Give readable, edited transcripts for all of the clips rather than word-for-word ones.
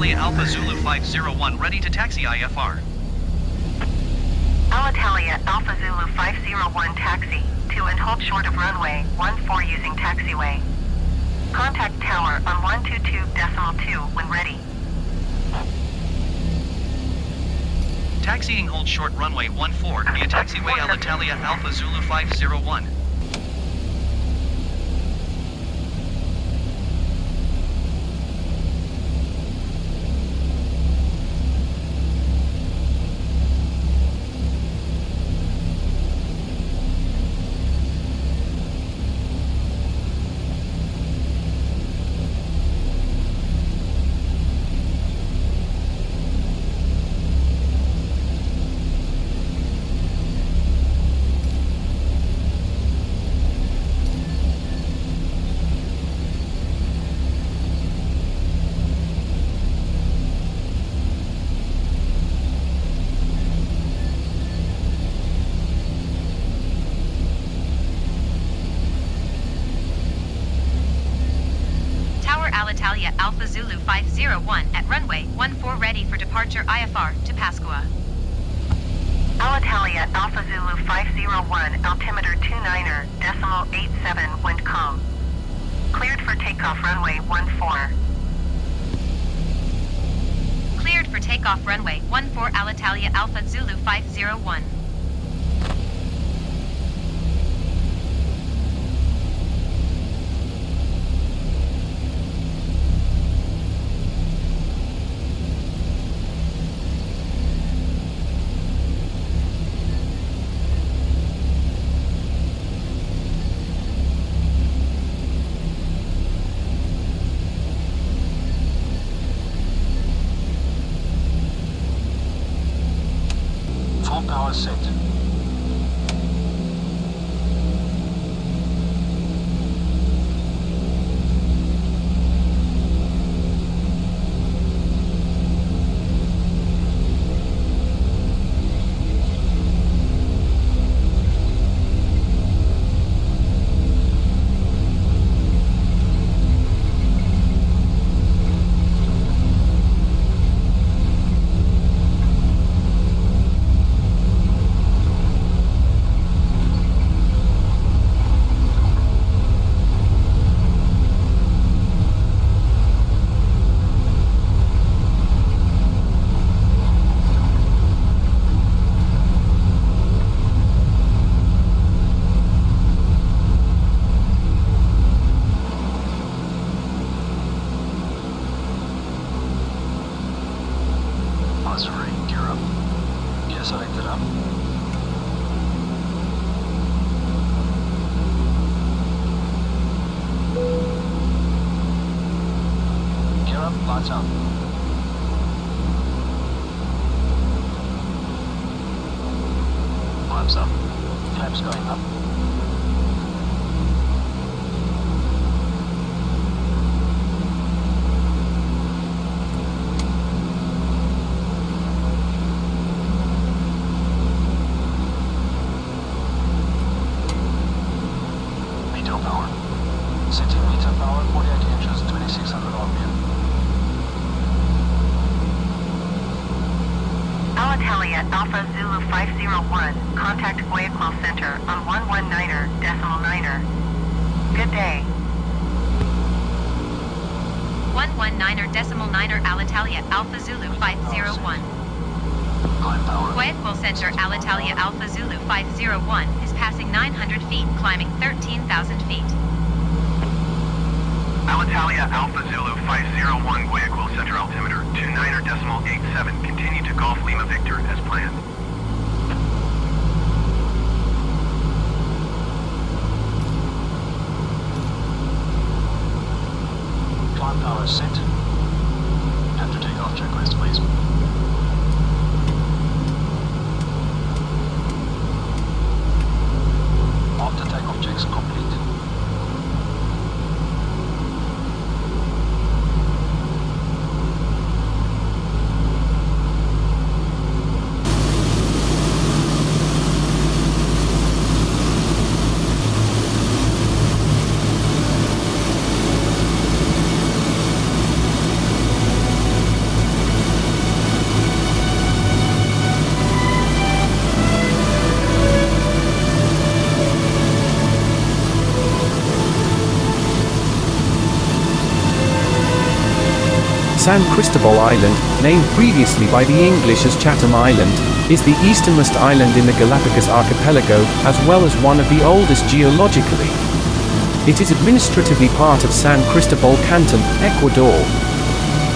Alitalia Alpha Zulu 501 ready to taxi IFR. Alitalia Alpha Zulu 501 taxi to and hold short of runway 14 using taxiway. Contact tower on 122.2 when ready. Taxiing hold short runway 14 via taxiway Alitalia Alpha Zulu 501. Alitalia Alpha Zulu 501 at runway 14 ready for departure IFR to Pascua. Alitalia Alpha Zulu 501 altimeter 29.87 wind calm. Cleared for takeoff runway 14. Cleared for takeoff runway 14 Alitalia Alpha Zulu 501. Power set. Lights up. Flaps up. Flaps going up. Meter power. Setting meter power 48 inches, 2600 RPM. Alitalia Alpha Zulu 501, contact Guayaquil Center on 119.9er. Good day. 119.9er Alitalia Alpha Zulu 501. Guayaquil Center Alitalia Alpha Zulu 501 is passing 900 feet, climbing 13,000 feet. Alitalia Alpha Zulu 501 Guayaquil Center altimeter 29.87. Continue to Golf Lima Victor as planned. Climb power set. After takeoff checklist, please. After takeoff checks complete. San Cristobal Island, named previously by the English as Chatham Island, is the easternmost island in the Galapagos archipelago, as well as one of the oldest geologically. It is administratively part of San Cristobal Canton, Ecuador.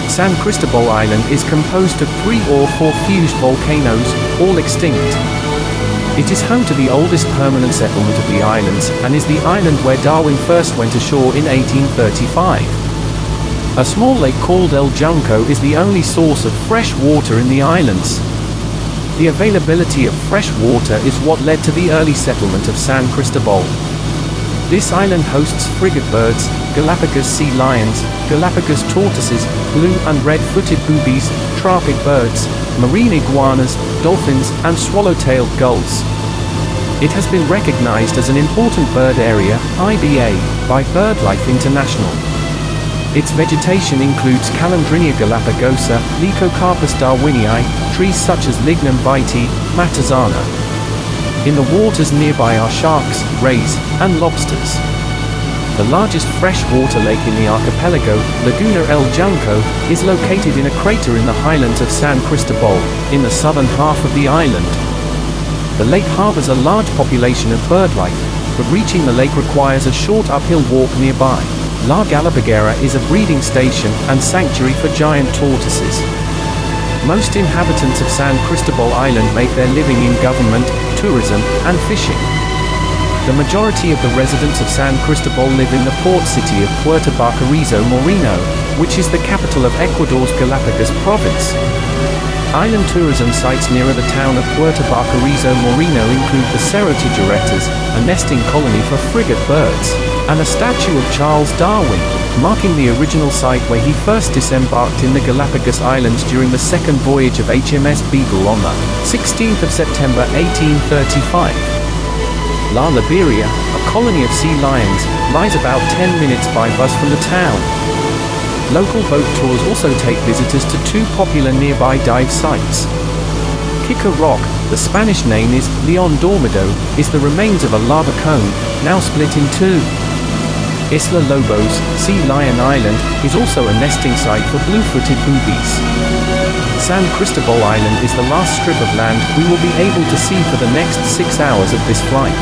San Cristobal Island is composed of 3 or 4 fused volcanoes, all extinct. It is home to the oldest permanent settlement of the islands, and is the island where Darwin first went ashore in 1835. A small lake called El Junco is the only source of fresh water in the islands. The availability of fresh water is what led to the early settlement of San Cristobal. This island hosts frigate birds, Galapagos sea lions, Galapagos tortoises, blue and red-footed boobies, tropic birds, marine iguanas, dolphins, and swallow-tailed gulls. It has been recognized as an important bird area, IBA, by BirdLife International. Its vegetation includes Calandrinia galapagosa, Lycocarpus darwinii, trees such as Lignum vitae, Matazana. In the waters nearby are sharks, rays, and lobsters. The largest freshwater lake in the archipelago, Laguna El Junco, is located in a crater in the highlands of San Cristobal, in the southern half of the island. The lake harbors a large population of birdlife, but reaching the lake requires a short uphill walk nearby. La Galapagera is a breeding station and sanctuary for giant tortoises. Most inhabitants of San Cristobal Island make their living in government, tourism, and fishing. The majority of the residents of San Cristobal live in the port city of Puerto Barquerizo Moreno, which is the capital of Ecuador's Galapagos province. Island tourism sites nearer the town of Puerto Barquerizo Moreno include the Cerro Tijeretas, a nesting colony for frigate birds, and a statue of Charles Darwin, marking the original site where he first disembarked in the Galapagos Islands during the second voyage of HMS Beagle on the 16th of September 1835. La Liberia, a colony of sea lions, lies about 10 minutes by bus from the town. Local boat tours also take visitors to 2 popular nearby dive sites. Kika Rock, the Spanish name is Leon Dormido, is the remains of a lava cone, now split in 2. Isla Lobos, Sea Lion Island, is also a nesting site for blue-footed boobies. San Cristobal Island is the last strip of land we will be able to see for the next 6 hours of this flight.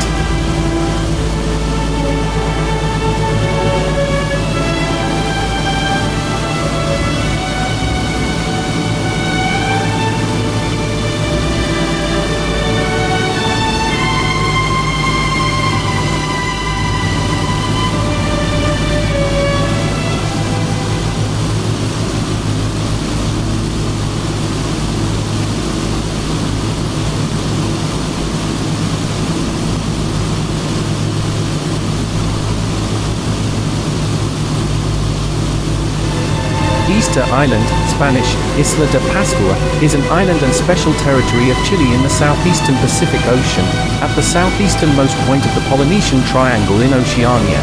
Easter Island, Spanish, Isla de Pascua, is an island and special territory of Chile in the southeastern Pacific Ocean, at the southeasternmost point of the Polynesian Triangle in Oceania.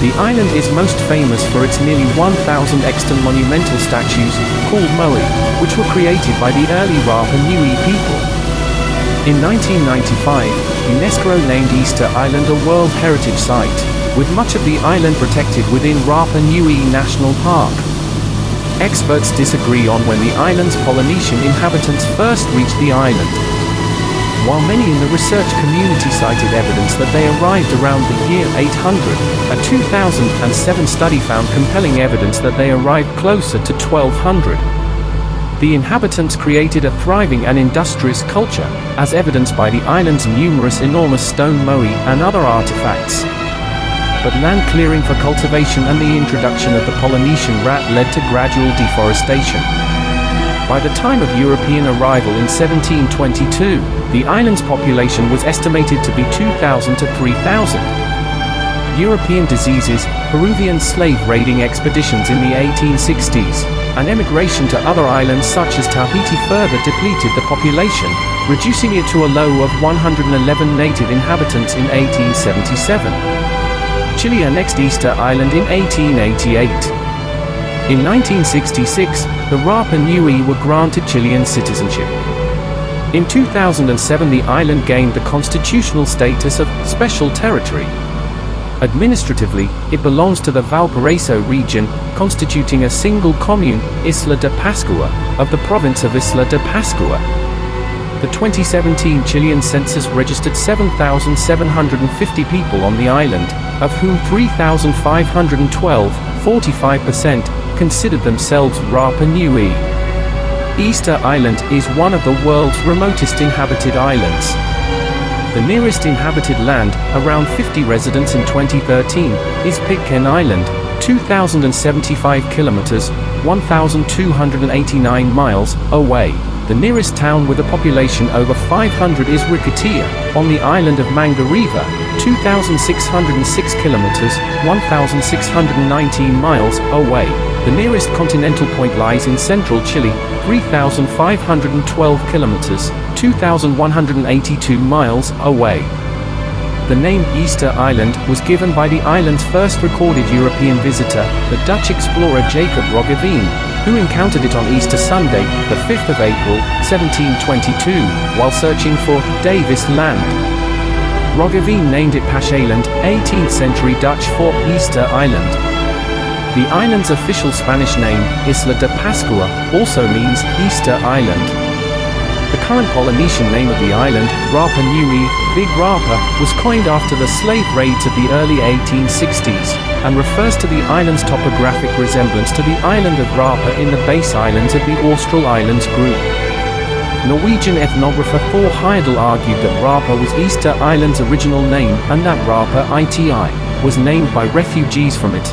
The island is most famous for its nearly 1,000 extant monumental statues, called moai, which were created by the early Rapa Nui people. In 1995, UNESCO named Easter Island a World Heritage Site, with much of the island protected within Rapa Nui National Park. Experts disagree on when the island's Polynesian inhabitants first reached the island. While many in the research community cited evidence that they arrived around the year 800, a 2007 study found compelling evidence that they arrived closer to 1200. The inhabitants created a thriving and industrious culture, as evidenced by the island's numerous enormous stone moai and other artifacts. But land clearing for cultivation and the introduction of the Polynesian rat led to gradual deforestation. By the time of European arrival in 1722, the island's population was estimated to be 2,000 to 3,000. European diseases, Peruvian slave raiding expeditions in the 1860s, and emigration to other islands such as Tahiti further depleted the population, reducing it to a low of 111 native inhabitants in 1877. Chile annexed Easter Island in 1888. In 1966, the Rapa Nui were granted Chilean citizenship. In 2007, the island gained the constitutional status of special territory. Administratively, it belongs to the Valparaiso region, constituting a single commune, Isla de Pascua, of the province of Isla de Pascua. The 2017 Chilean census registered 7,750 people on the island, of whom 3,512, 45%, considered themselves Rapa Nui. Easter Island is one of the world's remotest inhabited islands. The nearest inhabited land, around 50 residents in 2013, is Pitcairn Island, 2,075 kilometers, 1,289 miles, away. The nearest town with a population over 500 is Ricotia, on the island of Mangareva, 2,606 kilometers, 1,619 miles, away. The nearest continental point lies in central Chile, 3,512 kilometers, 2,182 miles, away. The name Easter Island was given by the island's first recorded European visitor, the Dutch explorer Jacob Roggeveen, who encountered it on Easter Sunday, the 5th of April, 1722, while searching for Davis Land. Roggeveen named it Pascheiland, 18th century Dutch for Easter Island. The island's official Spanish name, Isla de Pascua, also means Easter Island. The current Polynesian name of the island, Rapa Nui, Big Rapa, was coined after the slave raids of the early 1860s, and refers to the island's topographic resemblance to the island of Rapa in the base islands of the Austral Islands group. Norwegian ethnographer Thor Heyerdahl argued that Rapa was Easter Island's original name, and that Rapa Iti was named by refugees from it.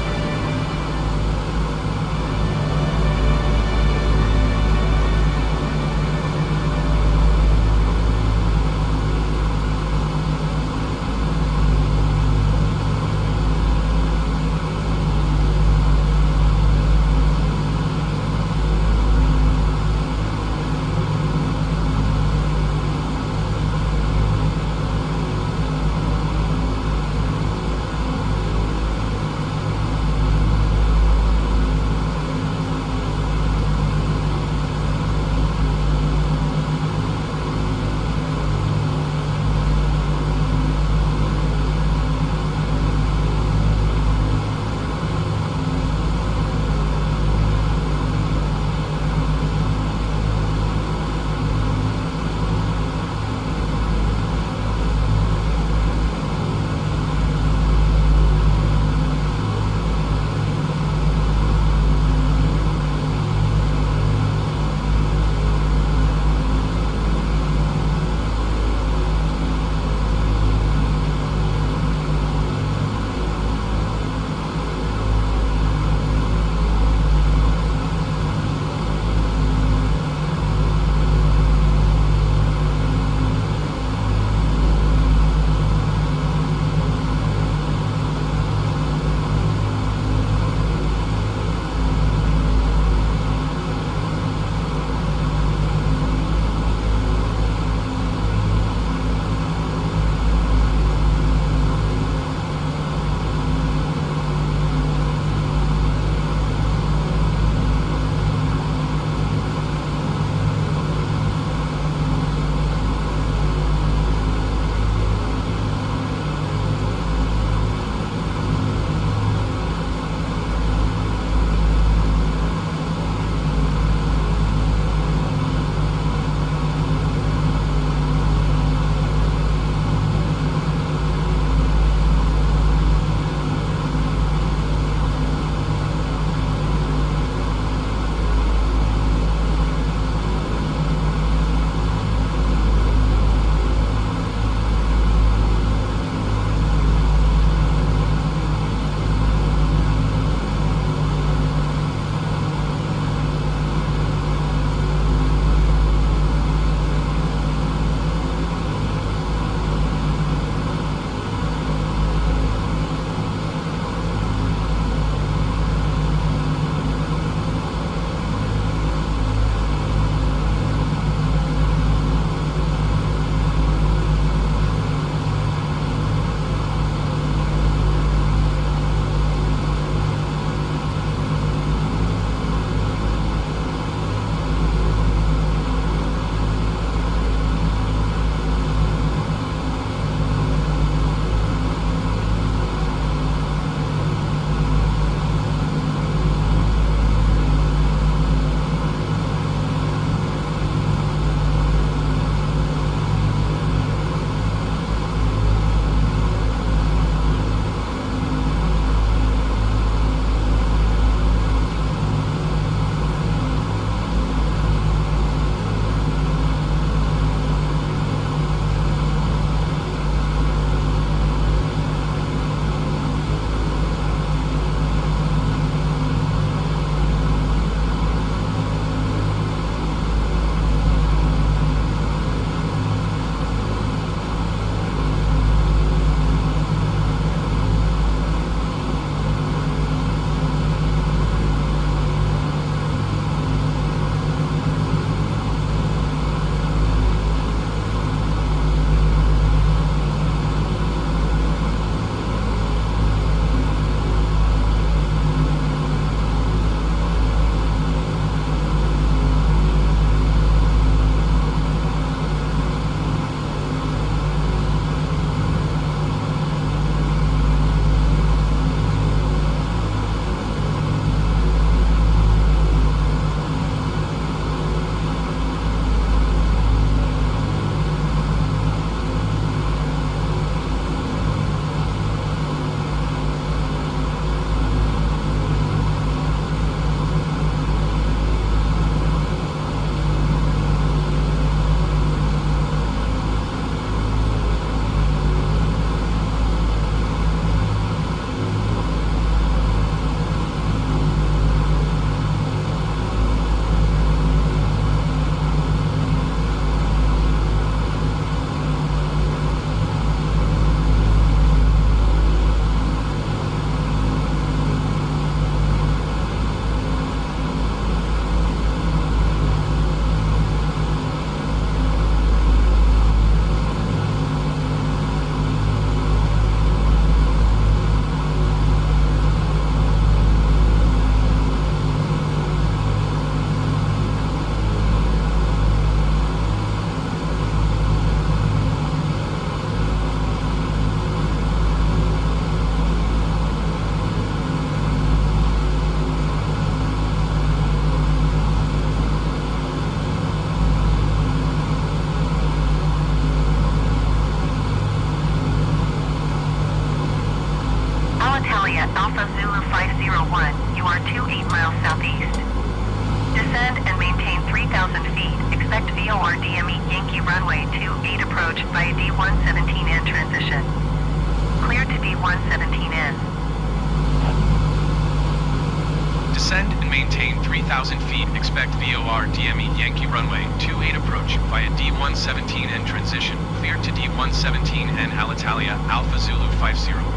Descend and maintain 3,000 feet. Expect VOR DME Yankee runway 28 approach via D117N transition. Clear to D117N. Descend and maintain 3,000 feet. Expect VOR DME Yankee runway 28 approach via D117N transition. Clear to D117N Alitalia Alpha Zulu 501.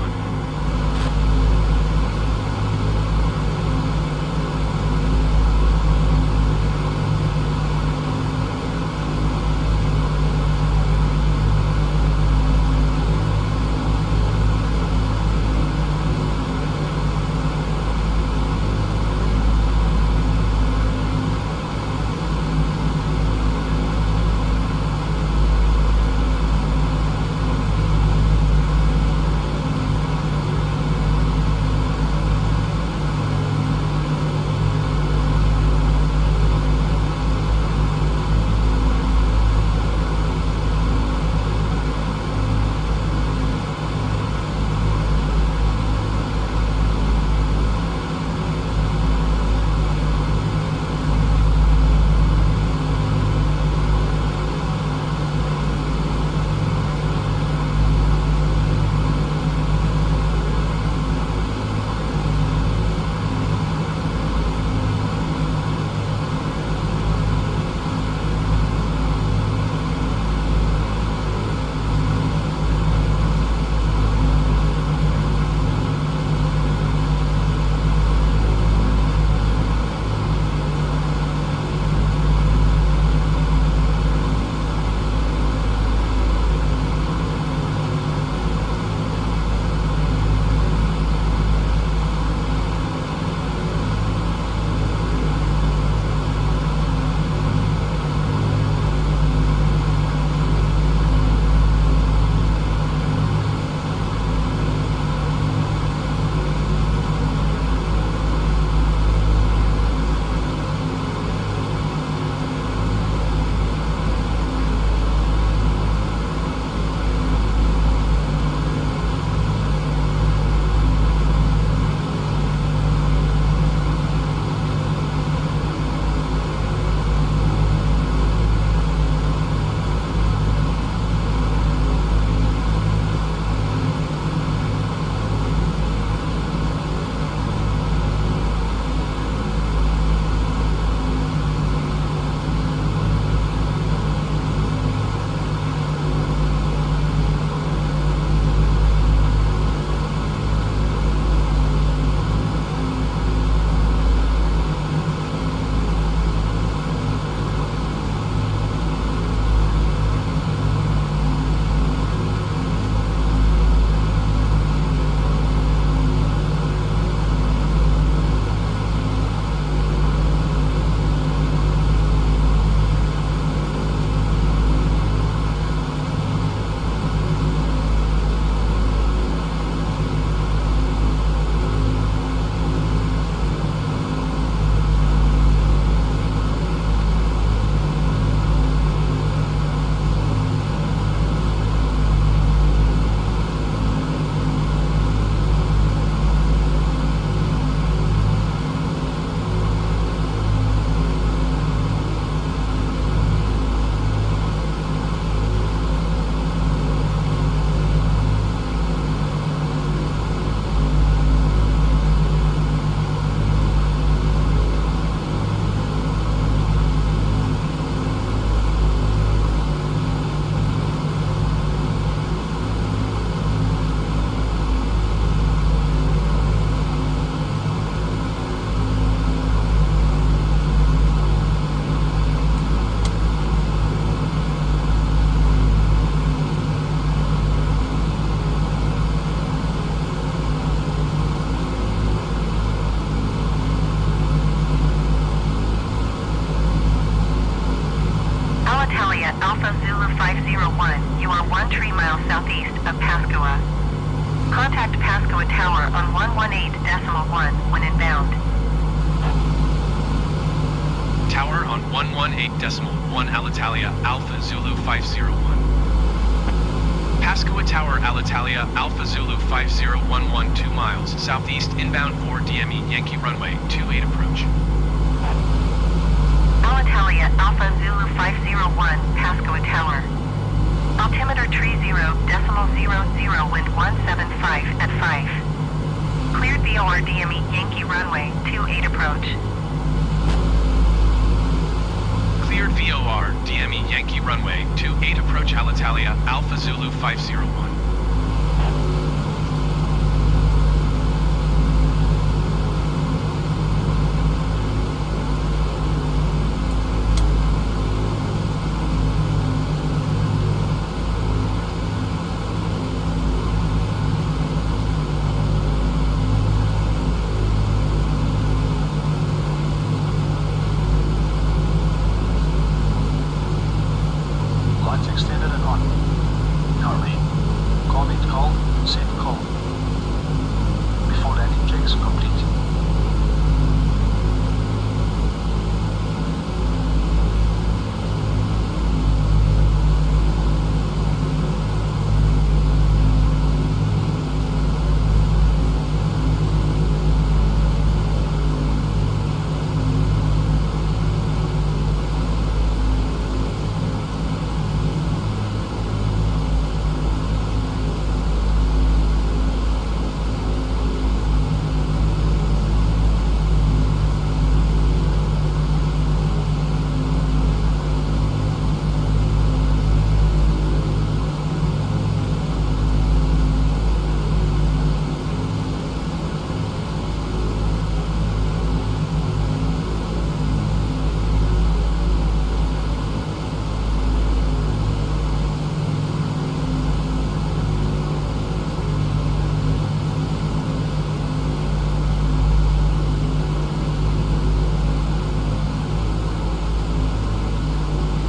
Alpha Zulu 501, you are 13 miles southeast of Pascoa. Contact Pascoa Tower on 118.1 when inbound. Tower on 118.1 Alitalia Alpha Zulu 501. Pascoa Tower Alitalia Alpha Zulu 5011 2 miles southeast inbound for DME Yankee runway 28 approach. Pascoa Tower. Altimeter 30.00, wind 175 at 5. Cleared VOR DME Yankee runway 28 approach. Cleared VOR DME Yankee runway 28 approach Alitalia Alpha Zulu 501. Lights extended and on. Currently, coordinate call, safe call. Before landing checks complete.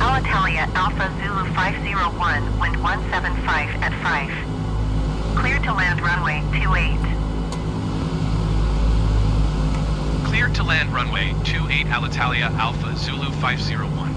Alitalia Alpha Zulu 501, wind 175 at 5. Cleared to land runway 28. Cleared to land runway 28 Alitalia Alpha Zulu 501.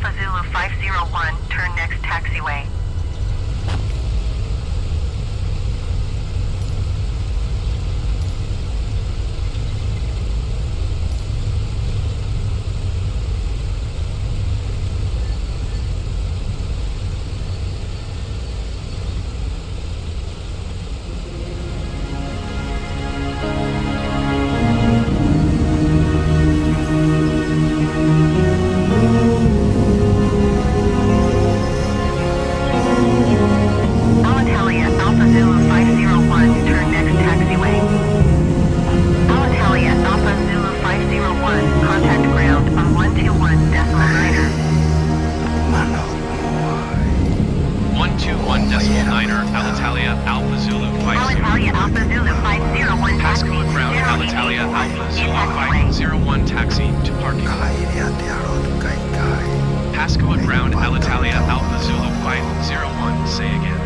Alpha Zulu 501, turn next taxiway. Alitalia Alpha Zulu 501, turn next taxiway. Alitalia Alpha Zulu 501, contact ground on 121.9er. 121.9er, Alitalia Alpha Zulu 50. Alitalia Alpha Zulu 501, taxi Pasco ground, Alitalia Alpha Zulu 501 taxi to parking. Pasco ground, Alitalia Alpha Zulu 501, say again.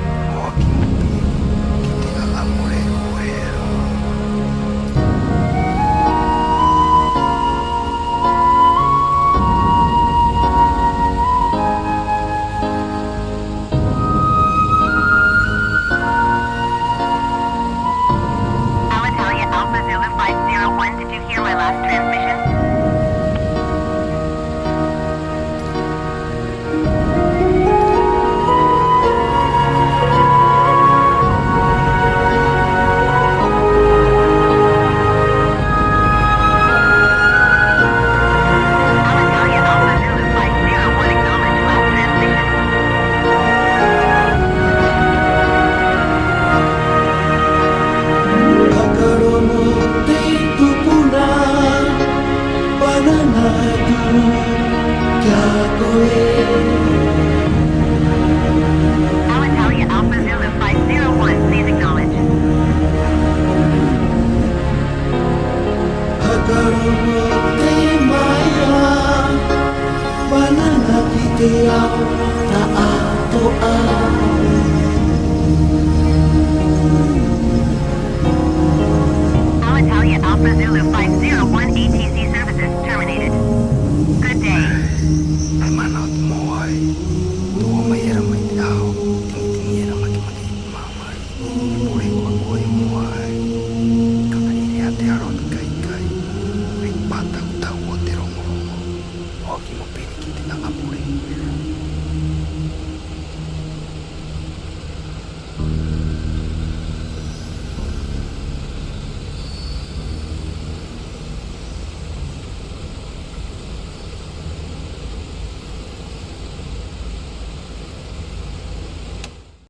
Alitalia Alpha Zulu 501, did you hear my last transmission? Alitalia Alpha Zulu 501, acknowledge last transmission. Alitalia Alpha Zulu 501, please acknowledge. Banana,